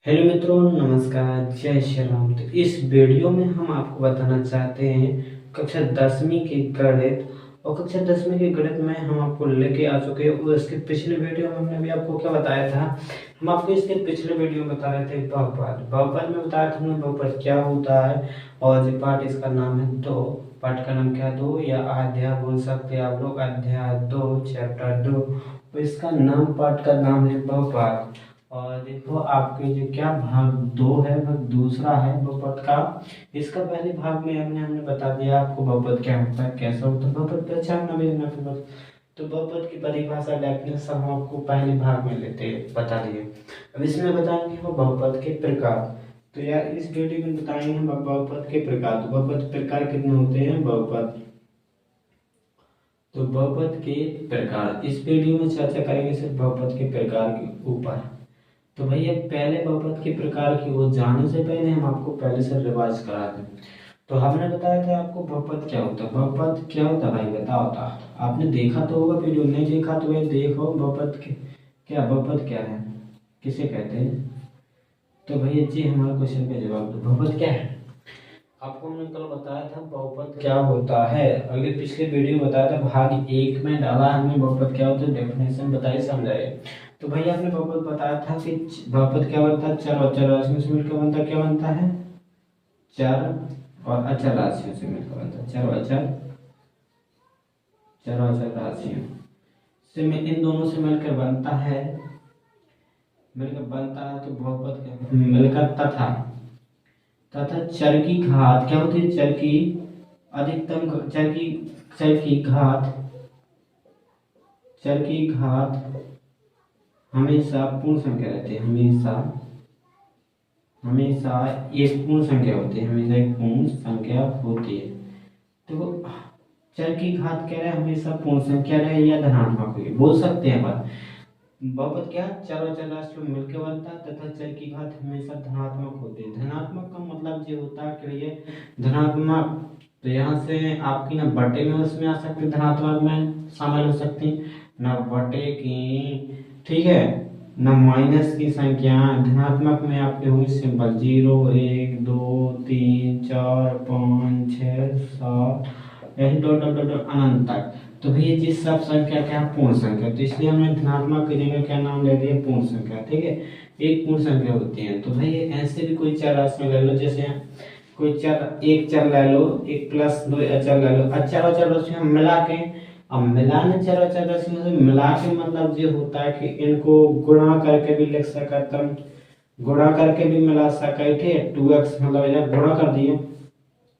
Hello मित्रों, नमस्कार, जय श्री राम। तो इस वीडियो में हम आपको बताना चाहते हैं कक्षा 10वीं के गणित। और कक्षा 10वीं के गणित में हम आपको लेके आ चुके हैं। और इसके पिछले वीडियो में हमने भी आपको क्या बताया था, हम आपको इसके पिछले वीडियो में बता रहे थे बहुपद। बहुपद में बताया था हमने बहुपद क्या होता है। और जो पाठ इसका नाम है दो। पाठ का नाम क्या है? दो, या अध्याय बोल सकते हैं आप लोग, अध्याय 2 चैप्टर 2। तो इसका नाम, पाठ का नाम है बहुपद। और देखो आपके जो क्या भाग दो है, भाग दूसरा है बहुपद का। इसका पहले भाग में हमने हमने बता दिया आपको बहुपद क्या होता है, कैसा होता है बहुपद, पहचानना भी हमने आपको तो बहुपद की परिभाषा, डेफिनेशन हम आपको पहले भाग में लेते बता दिए। अब इसमें बताएंगे हम बहुपद के प्रकार। तो यार इस वीडियो में बताएंगे हम बहुपद के प्रकार। तो बहुपद प्रकार कितने होते हैं बहुपद। तो बहुपद के प्रकार इस वीडियो में चर्चा करेंगे सिर्फ बहुपद के प्रकार के ऊपर। तो भैया पहले बहुपद के प्रकार की ओर जाने से पहले हम आपको पहले से रिवाइज करा दें। तो हमने बताया था आपको बहुपद क्या होता है। बहुपद क्या होता है भाई बताओ। आपने देखा तो होगा वीडियो, नहीं देखा तो ये देखो बहुपद के क्या, बहुपद क्या है, किसे कहते हैं। तो भैया जी हमारे क्वेश्चन का जवाब दो, बहुपद क्या है। आपको हमने कल बताया था बहुपद क्या होता है। अगले पिछले वीडियो में बताया था, भाग एक में डाला हमने बहुपद क्या होता है, डेफिनेशन बताई समझाए। तो भैया आपने बहुपद बताया था कि बहुपद क्या बनता है, चर और चर राशियों से मिलकर बनता, क्या बनता है, चर और अचर राशियों से मिलकर बनता है। चर और अचर, चर और अचर राशियों से इन दोनों से मिलकर बनता है, मिलकर बनता है। तो बहुपद क्या मिलकर तथा, तथा चर की घात क्या होती है, चर की अधिकतम, चर की घात, चर की घात हमेशा पूर्ण संख्या रहती है। हमेशा, हमेशा एक पूर्ण संख्या होती है, हमेशा एक पूर्ण संख्या होती है। तो चर की घात कह रहे हैं हमेशा पूर्ण संख्या रहे या धनात्मक हो, बोल सकते हैं बात। बहुपद क्या, चर और चर राशियों में मिलकर बनता है तथा चर की घात हमेशा धनात्मक होती है। धनात्मक का मतलब ये होता है कि ये धनात्मक, तो यहाँ से आपकी ना बटे में उसमें आ सकते, धनात्मक में शामिल हो सकती ना बटे की, ठीक है, न माइनस की संख्या। धनात्मक में आपके होंगे सिंपल 0 1 2 3 4 5 6 7, यही डॉट डॉट डॉट अनंत तक। तो भैया जिस सब संख्या क्या है पूर्ण संख्या, तो इसलिए हमने धनात्मक की जगह क्या नाम ले दिया, पूर्ण संख्या। ठीक है, एक पूर्ण संख्या होती है। तो भैया ऐसे भी कोई चर राशि ले लो, जैसे कोई चर, एक चर ले लो, एक प्लस दो अचर ले लो, अचर और चर राशि हम मिला के, अब मिलान चर और चर राशि में मिला के मतलब ये होता है कि इनको गुणा करके भी लिख सकते हम, गुणा करके भी मिला सके। ठीक है, 2x मतलब जब गुणा कर दिए,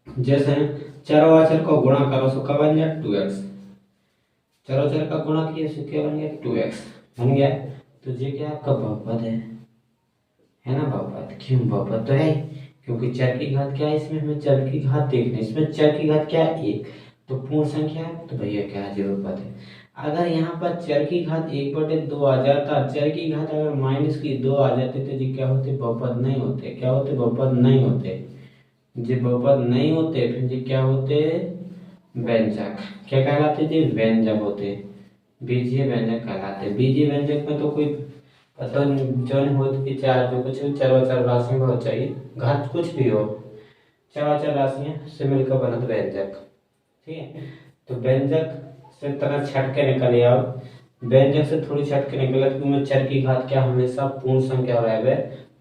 जैसे चर और अचर को गुणा करो सो क्या बन जाए 2x, चर और चर का गुणा किए सो क्या बन गया 2x बन गया। तो ये क्या आपका बहुपद है ना बहुपद। क्यों बहुपद तो है, क्योंकि चर की घात क्या है, इसमें हमें चर की घात देखनी, इसमें चर की घात क्या है एक, तो पूर्ण संख्या है, तो भैया क्या है बहुपद है। अगर यहाँ पर चर की घात 1/2 आ जाता, चर की घात अगर माइनस की 2 आ जाते तो ये क्या होते, बहुपद नहीं होते। क्या होते, बहुपद नहीं होते। ये बहुपद नहीं होते, फिर ये क्या होते, व्यंजक। क्या कहलाते थे, व्यंजक होते, बीजीय व्यंजक कहलाते। बीजीय व्यंजक में तो कोई पता जो नहीं होती, चार जो कुछ भी चर और चर राशि में हो चाहिए, घात कुछ भी हो, चर और चर राशियां से मिलकर बनत व्यंजक। ठीक है, तो व्यंजक से तरह छट के निकले आओ, व्यंजक से थोड़ी छट के निकले, क्योंकि चर की घात क्या हमेशा पूर्ण संख्या रहे,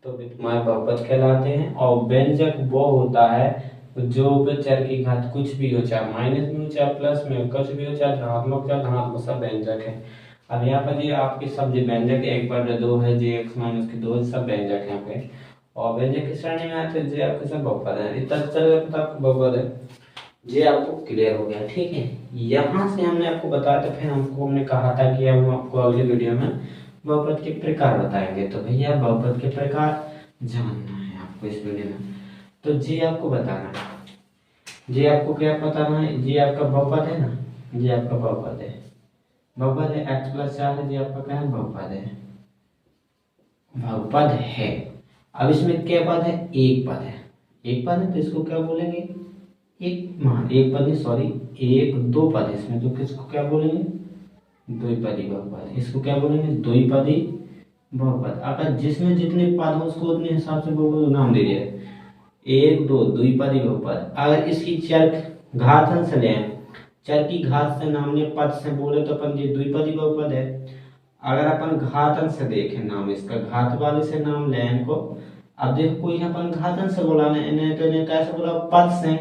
तो भी तुम्हारे बहुपद कहलाते हैं। और व्यंजक वो होता है जो चर की घात कुछ भी हो, चाहे माइनस में हो चाहे प्लस में हो, कुछ भी हो, चाहे धनात्मक चाहे धनात्मक, सब व्यंजक है। अब यहाँ पर ये आपके सब जो व्यंजक 1/2 है, जी x माइनस की 2, सब व्यंजक है यहाँ पे। और व्यंजक की श्रेणी में आते हैं, आपके सब बहुपद है। इतना चल पता आपको बहुपद है, ये आपको क्लियर हो गया। ठीक है, यहाँ से हमने आपको बताया था, फिर हमने कहा था कि हम आपको अगले वीडियो में बहुपद के प्रकार बताएंगे। तो भैया बहुपद के प्रकार जानना है आपको इस वीडियो में, तो जी आपको बताना है, जी आपको क्या बताना है, जी आपका बहुपद है ना, जी आपका बहुपद है, बहुपद है x+4 है, जी आपका क्या है, बहुपद है, बहुपद है। अब इसमें क्या पद है, एक पद है, एक पद है तो इसको क्या बोलेंगे, एक मान, एक पद नहीं सॉरी, एक दो पद है इसमें, तो किसको क्या बोलेंगे, द्विपदी बहुपद। इसको क्या बोलेंगे, द्विपदी बहुपद। अगर जिसमें जितने पद हो उसको उतने हिसाब से बहुपद नाम दे दिया। एक दो द्विपदी बहुपद। अगर इसकी चर घात अंश लें, चर की घात से नामने पद से बोले तो अपन ये द्विपदी बहुपद है। अगर अपन घात अंश से देखें नाम इसका, घात वाले से नाम लें इनको। अब देखो कोई अपन घात अंश से बोला ना इन्हें, तो इन्हें कैसे बोला पद से,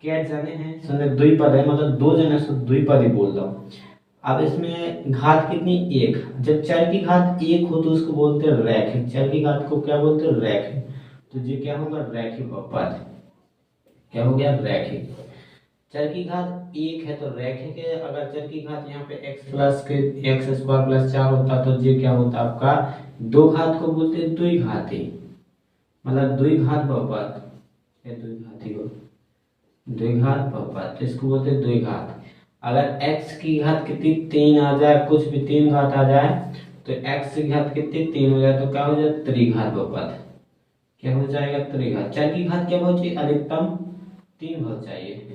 क्या जने हैं सुने द्विपद है, मतलब दो जने से द्विपदी बोल दो। अब इसमें घात कितनी, एक। जब चर की घात एक हो तो उसको बोलते हैं रैखिक, चर की घात को क्या बोलते हैं, रैखिक। तो ये क्या होगा, रैखिक बहुपद। क्या हो गया, रैखिक। चर की घात एक है तो रैखिक है। अगर चर की घात यहाँ पे x प्लस के एक्स स्क्वायर प्लस 4 होता तो ये क्या होता आपका, दो घात को बोलते हैं द्विघाती, मतलब द्विघात बहुपद। द्विघाती हो, द्विघात बहुपद, तो इसको बोलते हैं द्विघात। अगर x की घात कितनी 3 आ जाए, कुछ भी 3 घात आ जाए, तो x की घात कितनी 3 हो जाए तो क्या हो जाए, त्रिघात बहुपद। क्या हो जाएगा, त्रिघात। चर की घात क्या हो चाहिए, अधिकतम 3 हो चाहिए,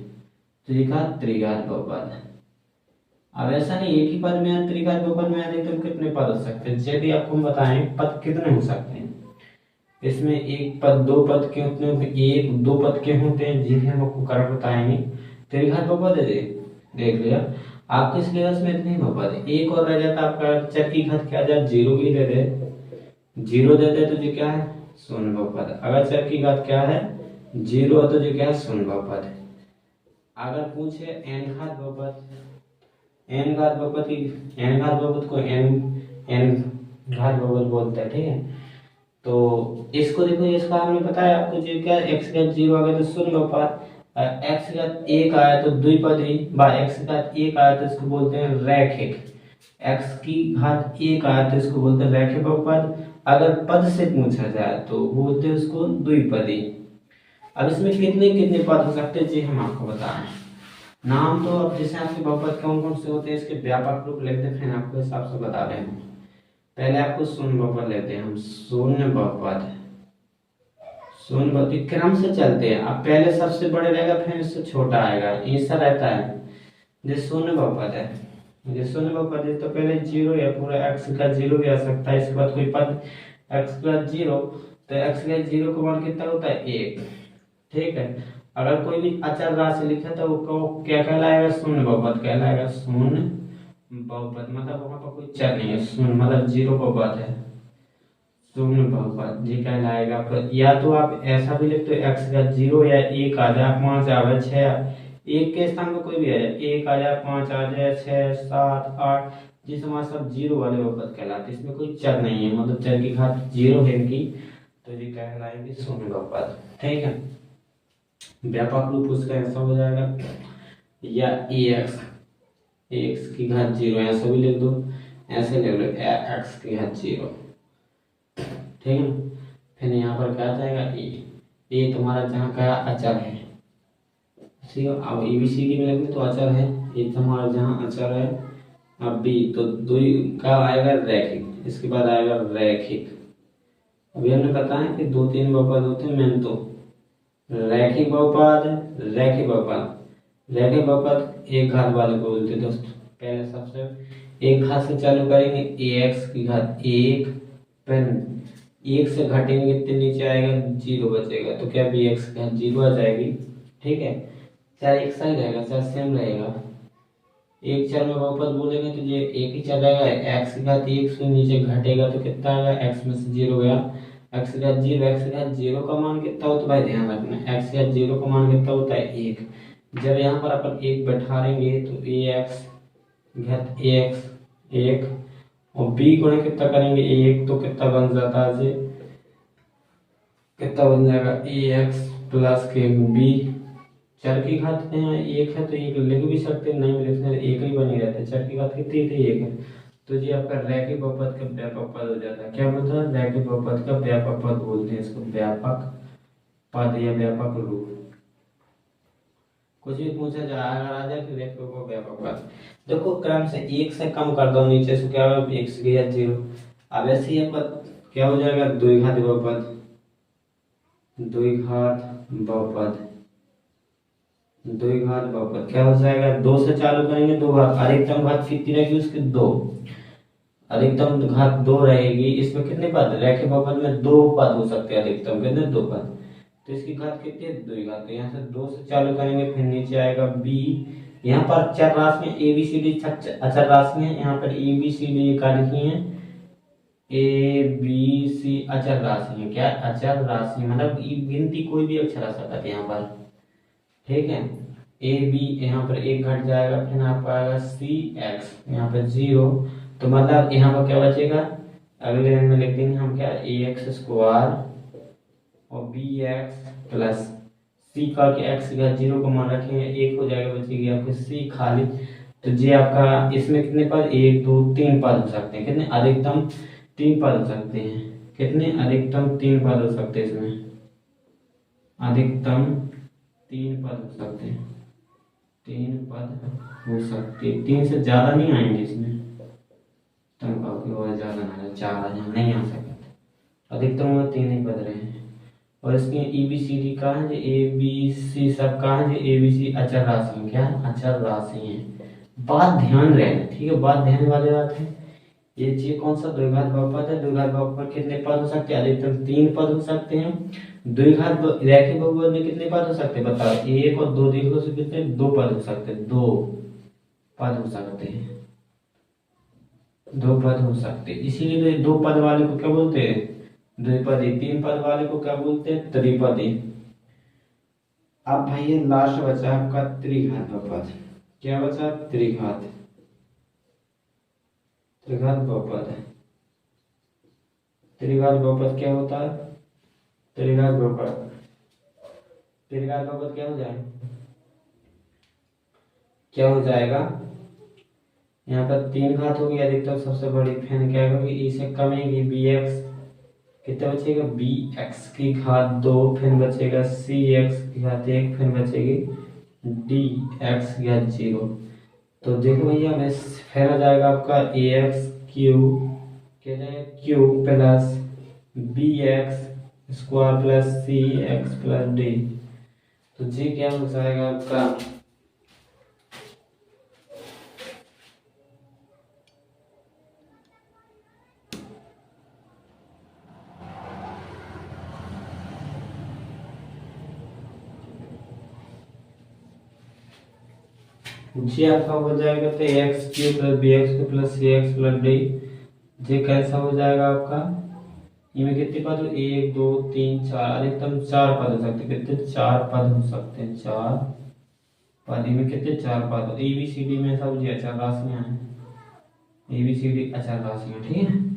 त्रिघात त्रिघात बहुपद। अब ऐसा नहीं एक ही पद में त्रिघात बहुपद में अधिकतम कितने पद हो सकते हैं, यदि आपको हम बताएं पद कितने हो सकते हैं। इसमें एक पद दो पद के होते हैं, एक दो पद के होते हैं, जिन्हें हम आपको कर बताएंगे। त्रिघात बहुपद है, देख लिया आपके सिलेबस में इतने बहुपद है। एक और रह जाता आपका, चर की घात क्या जाए, जीरो भी दे दे, जीरो दे दे तो ये क्या है, शून्य बहुपद। अगर चर की घात क्या है, जीरो तो ये क्या है, शून्य बहुपद है। अगर पूछे n घात बहुपद, n घात बहुपद की, n घात बहुपद को n घात बहुपद बोलते हैं, ठीक है। तो इसको देखो, इसका हमने बताया आपको जो क्या, x घात 0 आ गया तो शून्य बहुपद, x घात 1 आया तो द्विपदी, x घात 1 आया तो इसको बोलते हैं रैखिक, x की घात 1 आया तो इसको बोलते हैं रैखिक बहुपद। अगर पद से पूछा जाए तो बोलते हैं उसको द्विपदी। अब इसमें कितने कितने पद हो सकते हैं जी हम आपको बताएं। नाम तो अब जैसे आपके बहुपद कौन कौन से होते हैं, इसके व्यापक रूप लिख देते हैं, आपको हिसाब से बता रहे हैं। पहले आपको शून्य बहुपद लेते हैं हम, शून्य बहुपद। शून्य बहुपद क्रम से चलते हैं, अब पहले सबसे बड़े रहेगा फिर इससे छोटा आएगा, ऐसा रहता है। जो शून्य बहुपद है, जो शून्य बहुपद है तो पहले जीरो या पूरा x का जीरो भी आ सकता है। इसके बाद कोई पद x का जीरो, तो x का जीरो का मान कितना होता है, 1, ठीक है। अगर कोई भी अचर राशि लिखे तो वो क्या कहलाएगा, शून्य बहुपद कहलाएगा, शून्य बहुपद। मतलब वहां पर कोई चर नहीं है, शून्य मतलब जीरो बहुपद है, शून्य बहुपद जी कहलाएगा। या तो आप ऐसा भी लिखते हो x का जीरो या 1 आ जाए, 5 आ जाए, 6 एक के स्थान पर कोई भी आ जाए, 1 आ जाए, 5 आ जाए, 6 7 8, जिस हमारे सब जीरो वाले बहुपद कहलाते, इसमें कोई चर नहीं है, मतलब चर की घात जीरो है इनकी, तो ये कहलाएंगे शून्य बहुपद, ठीक है। व्यापक रूप उसका ऐसा हो जाएगा, या एक्स की घात जीरो ऐसा भी लिख दो, ऐसे लिख लो एक्स की घात जीरो, ठीक है। फिर यहाँ पर क्या आ जाएगा, ए तुम्हारा जहाँ का अचर है, ठीक है। अब ABCD में लिख तो अचर है, ए तुम्हारा जहाँ अचर है। अब बी तो दो का आएगा रैखिक, इसके बाद आएगा रैखिक। अभी हमने बताया कि 2-3 बहुपद होते हैं मेन, तो रैखिक बहुपद, रैखिक बहुपद। रैखिक बहुपद एक घात वाले को बोलते हैं दोस्तों। पहले सबसे एक घात से चालू करेंगे, ax की घात 1, फिर 1 से घटेंगे कितने नीचे आएगा, 0 बचेगा, तो क्या bx की घात 0 आ जाएगी, ठीक है। चाहे एक सा ही रहेगा, चाहे सेम रहेगा, एक चर में बहुपद बोलेंगे तो ये एक ही चर रहेगा। x की घात 1 से नीचे घटेगा तो कितना आएगा, x में से 0 गया, x की घात 0, x की घात 0 का मान कितना होता है भाई, ध्यान रखना, x की घात 0 का मान कितना होता है, 1। जब यहाँ पर अपन 1 बैठाएंगे तो ax घात ax 1, और b गुणा कितना करेंगे 1, तो कितना बन जाता है, कितना बन जाएगा, ax प्लस के b। चर की घात यहाँ 1 है तो 1 लिख भी सकते हैं, नहीं भी लिखते हैं, 1 ही बनी रहता है। चर की घात कितनी थी, 1 है, तो ये आपका रैखिक बहुपद का व्यापक पद हो जाता है। क्या बोलता है, रैखिक बहुपद का व्यापक पद बोलते हैं इसको, व्यापक पद या व्यापक रूप। कुछ भी पूछा जाए अगर आ जाए तो देखो वो व्यापक पद। देखो क्रम से 1 से कम कर दो नीचे से, क्या होगा, 1 से गया 0। अब ऐसे ही पद क्या हो जाएगा, द्विघात बहुपद, द्विघात बहुपद, द्विघात बहुपद क्या हो जाएगा, 2 से चालू करेंगे, 2 घात, अधिकतम घात कितनी रहेगी उसकी 2, अधिकतम घात 2 रहेगी, इसमें कितने पद, रेखीय बहुपद में 2 पद हो सकते हैं, अधिकतम कितने, 2 पद। तो इसकी घात कितनी है, 2 घात। तो यहाँ से 2 से चालू करेंगे, फिर नीचे आएगा b। यहाँ पर चर राशि ए बी सी डी अचर राशि है, यहाँ पर ए बी सी डी का लिखी है, ए बी सी अचर राशि है। क्या, अचर राशि, मतलब गिनती कोई भी अक्षर आ सकता है यहाँ पर, ठीक है। ए बी यहाँ पर एक घट जाएगा, फिर यहाँ पर आएगा सी एक्स, यहाँ पर 0। तो मतलब यहाँ पर क्या बचेगा, अगले लाइन में लिख देंगे हम क्या, ए एक्स स्क्वायर और बी एक्स प्लस सी का के एक्स का 0 को मान रखेंगे, 1 हो जाएगा, बचेगी आपके सी खाली। तो जी आपका इसमें कितने पद, 1 2 3 पद हो सकते हैं, कितने, अधिकतम 3 पद हो सकते हैं, कितने, अधिकतम 3 पद हो सकते हैं, इसमें अधिकतम 3 पद हो सकते हैं, 3 पद हो सकते, 3 से ज्यादा नहीं आएंगे इसमें, तब आपके और ज्यादा ना आए, 4 आ जाए, नहीं आ सकते, अधिकतम में 3 ही पद रहे हैं। और इसके ई बी सी डी कहाँ है, ए बी सी सब कहाँ है, ए बी सी अचर राशि है, क्या, अचर राशि है। बात ध्यान रहे, ठीक है, बात ध्यान वाली बात है। ये चीज कौन सा, द्विघात बहुपद है, द्विघात बहुपद कितने पद हो सकते हैं, अधिकतम 3 पद हो सकते हैं। द्विघात रैखिक बहुपद में कितने पद हो सकते हैं, बताओ, 1 और 2 देख लो, से कितने, 2 पद हो सकते हैं, 2 पद हो सकते हैं, 2 पद हो सकते हैं। इसीलिए 2 पद वाले को क्या बोलते हैं, द्विपदी। 3 पद वाले को क्या बोलते हैं, त्रिपदी। अब भाई ये लास्ट बचा आपका त्रिघात बहुपद। क्या बचा, त्रिघात, त्रिघात बहुपद है। त्रिघात बहुपद क्या होता है, त्रिघात बहुपद, त्रिघात बहुपद क्या हो जाएगा, क्या हो जाएगा, यहाँ पर 3 घात होगी, अधिकतम सबसे बड़ी, फिर क्या होगी, ई से कमेगी, बी एक्स कितना बचेगा, बी एक्स की घात 2, फिर बचेगा सी एक्स की घात 1, फिर बचेगी डी एक्स की घात 0। तो देखो भैया, मैं फिर आ जाएगा आपका ए एक्स क्यू, क्या जाएगा, cube plus b x square plus c x plus d. तो जी क्या हो जाएगा आपका, जी आपका हो जाएगा, तो x cube plus b x plus c x plus d. जी कैसा हो जाएगा आपका, इनमें कितने पद, 1 2 3 4, अधिकतम 4 पद हो सकते हैं, कितने, 4 पद हो सकते हैं, 4 पद। इनमें कितने, 4 पद। ए बी सी डी में सब जी अचर राशियां हैं, ए बी सी डी अचर राशियां, ठीक है।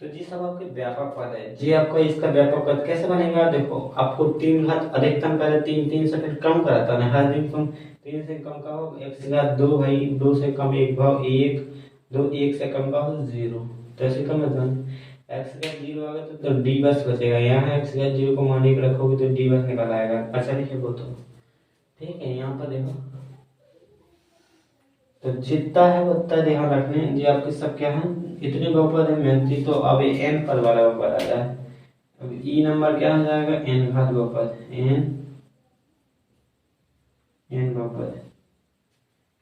तो जी सब आपके व्यापक पद है। जी आपको इसका व्यापक पद कैसे बनेगा, देखो आपको 3 घात, अधिकतम पहले 3 3 से फिर कम कराता है, हर दिन कम, 3 से कम का हो एक्स की घात 2, भाई 2 से कम 1 भाव 1, 2 1 से कम का हो 0। तो ऐसे कम मतलब एक्स का 0 आ गया तो डी बस बचेगा, यहाँ एक्स का 0 को मान के रखोगे तो डी बस निकल आएगा। अच्छा लिखे वो तो ठीक है। यहाँ पर देखो, तो जितना है उतना ध्यान रखने, जी आपके सब क्या है, इतने बहुपद है मेहनती। तो अब एन पद वाला बहुपद आ जाए, अब ई नंबर क्या हो जाएगा, एन घात बहुपद, एन बहुपद,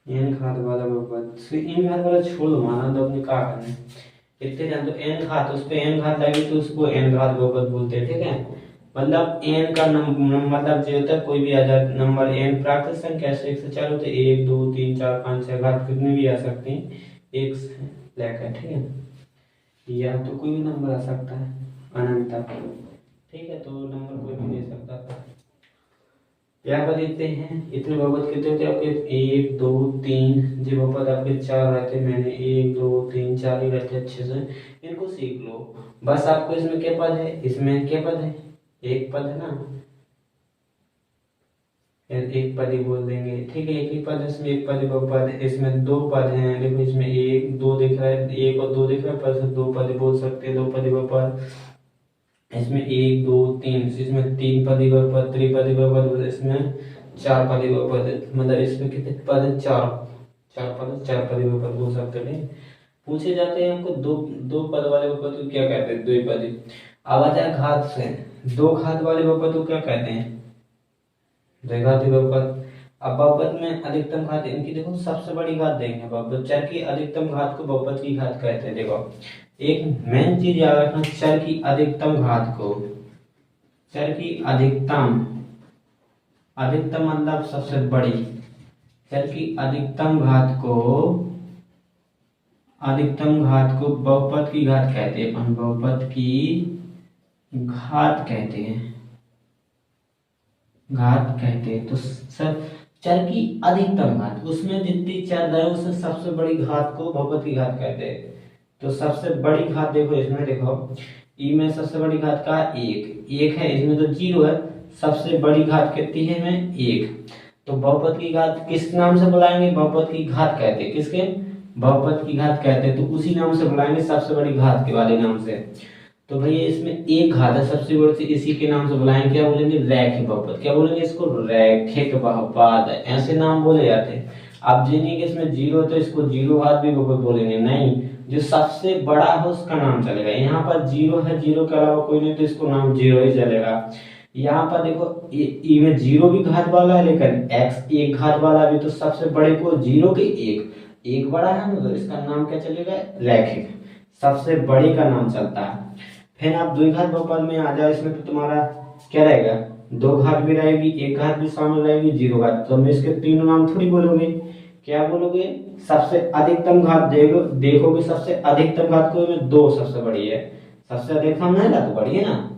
एन घात वाला बहुपद। तो एन घात वाला छोड़ दो, माना तो अपने क्या करना है, इतने जान तो एन घात, उस पे एन घात लगी तो उसको एन घात बहुपद बोलते हैं, ठीक है। मतलब एन का मतलब जो होता है कोई भी आ जाए नंबर, एन प्राकृत संख्या से 1 से चालू होते 1 2 3 4 5 6 घात कितने भी आ सकते हैं, 1 से लेकर, ठीक है। या तो कोई भी नंबर आ सकता है अनंत तक, ठीक है। तो नंबर कोई भी दे सकता है। यहाँ पर देखते हैं इतने बहुपद कितने होते हैं आपके, 1 2 3, जो बहुपद आपके 4 रहते हैं, मैंने 1 2 3 4 ही रहते हैं, अच्छे से इनको सीख लो। बस आपको इसमें क्या पद है, इसमें क्या पद है, एक पद है ना, एक पद ही बोल देंगे, ठीक है। एक ही पद है, इसमें एक पद बहुपद है, इसमें 2 पद हैं, देखो इसमें 1 2 दिख रहा है, 1 और 2 दिख रहा है, पर से 2 पद बोल सकते हैं, 2 पद बहुपद। इसमें 1 2 3, इसमें 3 पद बहुपद, त्रिपदी बहुपद, इसमें 4 पद बहुपद, मतलब इसमें कितने पद है, 4 पद, 4 पद बहुपद बोल सकते हैं। पूछे जाते हैं हमको दो पद वाले बहुपद को क्या कहते हैं, द्विपदी। अब आ जाए घात से, 2 घात वाले बहुपद को क्या कहते हैं, द्विघाती बहुपद। अब बहुपद में अधिकतम घात इनकी देखो सबसे बड़ी घात देंगे बहुपद, चर की अधिकतम घात को बहुपद की घात कहते हैं। देखो एक मेन चीज याद रखना, चर की अधिकतम घात को, चर की अधिकतम, अधिकतम मतलब सबसे बड़ी, चर की अधिकतम घात को, अधिकतम घात को बहुपद की घात कहते हैं, अपन बहुपद की घात कहते हैं, घात कहते हैं। तो सर चर की अधिकतम घात, उसमें जितनी चर है उसमें सबसे बड़ी घात को बहुपद की घात कहते हैं। तो सबसे बड़ी घात देखो इसमें, देखो ई में सबसे बड़ी घात का एक है, इसमें तो 0 है, सबसे बड़ी घात कितनी है में 1। तो बहुपद की घात किस नाम से बुलाएंगे, बहुपद की घात कहते हैं, किसके, बहुपद की घात कहते हैं। तो उसी नाम से बुलाएंगे, सबसे बड़ी घात के वाले नाम से। तो भैया इसमें एक घात है सबसे बड़ी सी, इसी के नाम से बुलाएंगे, क्या बोलेंगे, रैखिक बहुपद। क्या बोलेंगे इसको, रैखिक बहुपद, ऐसे नाम बोले जाते हैं। आप जानिए कि इसमें 0 तो इसको 0 घात भी बहुपद बोलेंगे, नहीं, जो सबसे बड़ा हो उसका नाम चलेगा। यहाँ पर 0 है, 0 के अलावा कोई नहीं, तो इसको नाम 0 ही चलेगा। यहाँ पर देखो ई में 0 भी घात वाला है, लेकिन x एक घात वाला भी, तो सबसे बड़े को 0 के एक बड़ा है ना, तो इसका नाम क्या चलेगा, रैखिक, सबसे बड़े का नाम चलता है। फिर आप द्विघात बहुपद में आ जाओ, इसमें तो तुम्हारा क्या रहेगा, 2 घात भी रहेगी, 1 घात भी शामिल रहेगी, 0 घात। तो मैं इसके तीनों नाम थोड़ी बोलोगे, क्या बोलोगे, सबसे अधिकतम घात देखोगे, सबसे अधिकतम घात को में 2 सबसे बड़ी है, सबसे अधिकतम है ना, तो बड़ी है ना,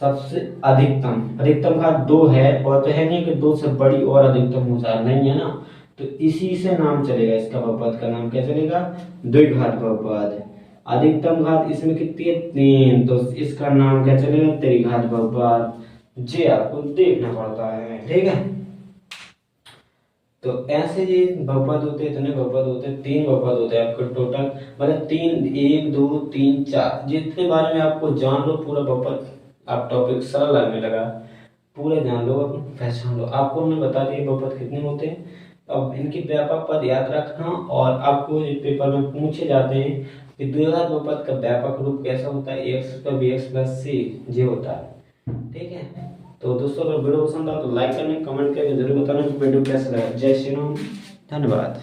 सबसे अधिकतम घात 2 है, और तो है नहीं कि 2 से बड़ी और अधिकतम हो जाए, नहीं है ना। तो इसी से नाम चलेगा, इसका बहुपद का नाम क्या चलेगा, द्विघात बहुपद। अधिकतम घात इसमें कितनी है, 3, तो इसका नाम क्या चलेगा, त्रिघात बहुपद। जी आपको देखना पड़ता है, ठीक है। तो ऐसे ये बहुपद होते हैं, इतने बहुपद होते हैं, 3 बहुपद होते हैं आपके टोटल, मतलब 3, 1 2 3 4, जितने बारे में आपको जान लो पूरा बहुपद, आप टॉपिक सरल लगने लगा, पूरे जान लो, पहचान लो। आपको हमने बता दिया बहुपद कितने होते हैं। अब इनकी व्यापक पद याद रखना, और आपको पेपर में पूछे जाते हैं कि द्विघात बहुपद का व्यापक रूप कैसा होता है, एक्स का बी एक्स प्लस सी जे होता है, ठीक है। तो दोस्तों अगर वीडियो पसंद आए तो लाइक करना, कमेंट करके जरूर बताना कि वीडियो कैसा लगा। जय श्री राम, धन्यवाद।